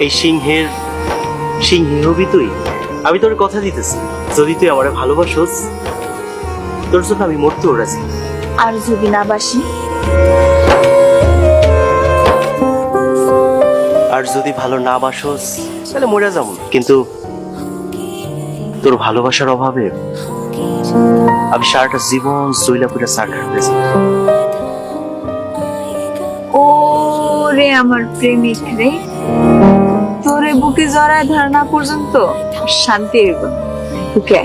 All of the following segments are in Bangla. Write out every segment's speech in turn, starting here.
এই সিংহী হবি তুই। আমি তোর কথা দিতেছি, যদি তুই আমারে ভালোবাসোস তোর জন্য আমি মরতেও রাজি। আর যদি না বাসি? আর যদি ভালো না বাসোস তাহলে মরে যাবো, কিন্তু তোর ভালোবাসার অভাবে আমি সারাটা জীবন জৈলাপুরে সার্কার হয়েছি। ও রে আমার প্রেমিক রে, তোরে বুকে জড়ায় ধারণা পর্যন্ত শান্তি হইব বুকে।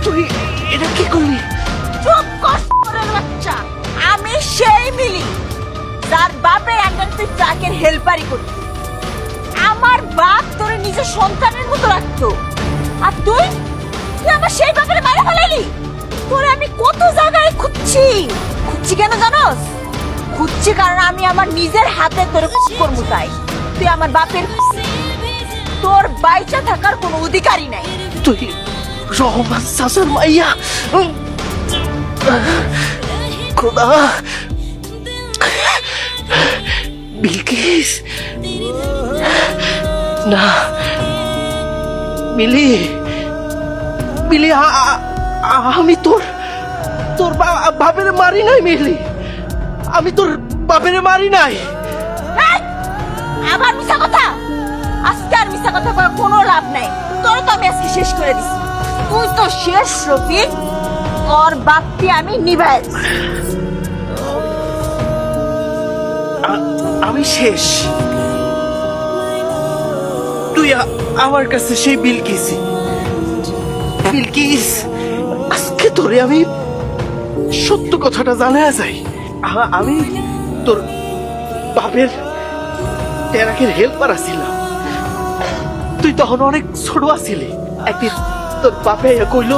তুই এটা কি করলি? চুপ কর সরের বাচ্চা, আমি সেই মিলি যার বাপের আন্ডার তুই ট্রাকের হেল্পারি করতি। আমার বাপ তোরে নিজের সন্তানের মতো রাখতো, আর তুই আমার সেই বাপের মারা ফেলাইলি। তোরে আমি কত জায়গায় খুঁজছি কেন জানোস? খুঁজছি কারণ আমি আমার নিজের হাতে তোরে করবো তাই। তুই আমার বাপের, তোর বাইচা থাকার কোনো অধিকারই নাই। তুই রহমান চাচার মাইয়া। খোদা, বিলকিস না, মিলি মিলি, আমি তোর বাপের মারি নাই মিলি, আমি তোর বাপের মারি নাই। আবার মিছা কথা? আজকে আর মিছা কথা করার কোনো লাভ নাই। তোর তো আমি আজকে শেষ করে দিছি। তুই তো শেষ রফিক, তোর বাপকে আমি নিভাই। আমি শেষ? তুই আমার কাছে সেই বিলকিস, আজকে তোরে আমি সত্য কথাটা জানা যাই। আমি তোর বাপের ট্রাকের হেল্পার আছিলাম। তুই তখন অনেক ছোট আছিলি। একদিন তোর বাপে কইল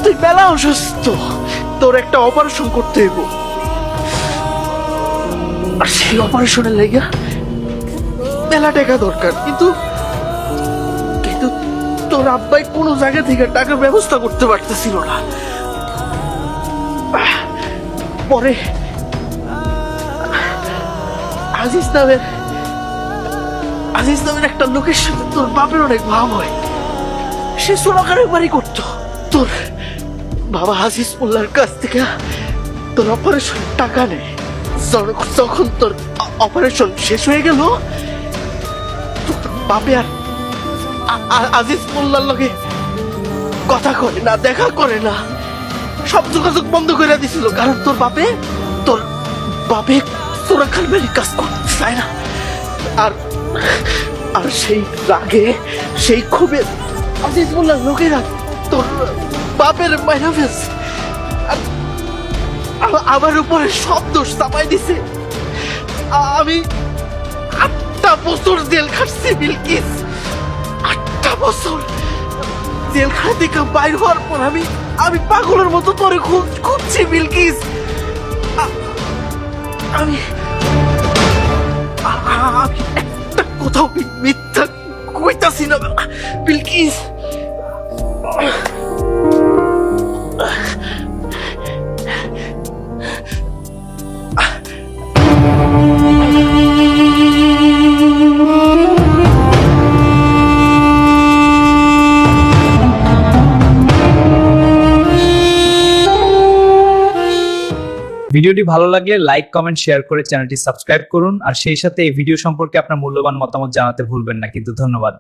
তুই মেলা অসুস্থ, তোর একটা অপারেশন করতে হইব। আর সেই অপারেশনের লেগে মেলা টাকা দরকার, কিন্তু তোর আব্বাই কোনো জায়গা থেকে টাকার ব্যবস্থা করতে পারতেছিল না। পরে আজিজ নামের একটা লোকের সাথে তোর বাপের অনেক ভাব হয়। সে সোনাকারের বাড়ি করতো। তোর বাবা আজিজ মোল্লার কাছ থেকে তোর অপারেশনের টাকা নেয়। যখন তোর অপারেশন শেষ হয়ে গেল, তোর বাপে আর আজিজ মোল্লার লগে কথা করে না, দেখা করে না, সব যোগাযোগ বন্ধ করে দিছিল। কারণ তোর বাপে সোনাকার বাড়ির কাজ করতে চায় না। আর সেই রাগে, সেই ক্ষোভে আজিজ মোল্লার লোকেরা তোর বাপের মাইনা ফেলছে, আমার উপরে সব দোষ চাপাই দিছে। আমি 8টা বছর জেল খাটছি বিলকিস, 8টা বছর জেলখানা থেকে বাইর হওয়ার পর আমি পাগলের মতো তোরে খুঁজছি বিলকিস। আমি একটা কোথাও মিথ্যা কইতাছি না বিলকিস। ভিডিওটি ভালো লাগলে লাইক, কমেন্ট, শেয়ার করে চ্যানেলটি সাবস্ক্রাইব করুন। আর সেই সাথে এই ভিডিও সম্পর্কে আপনার মূল্যবান মতামত জানাতে ভুলবেন না। কিন্তু ধন্যবাদ।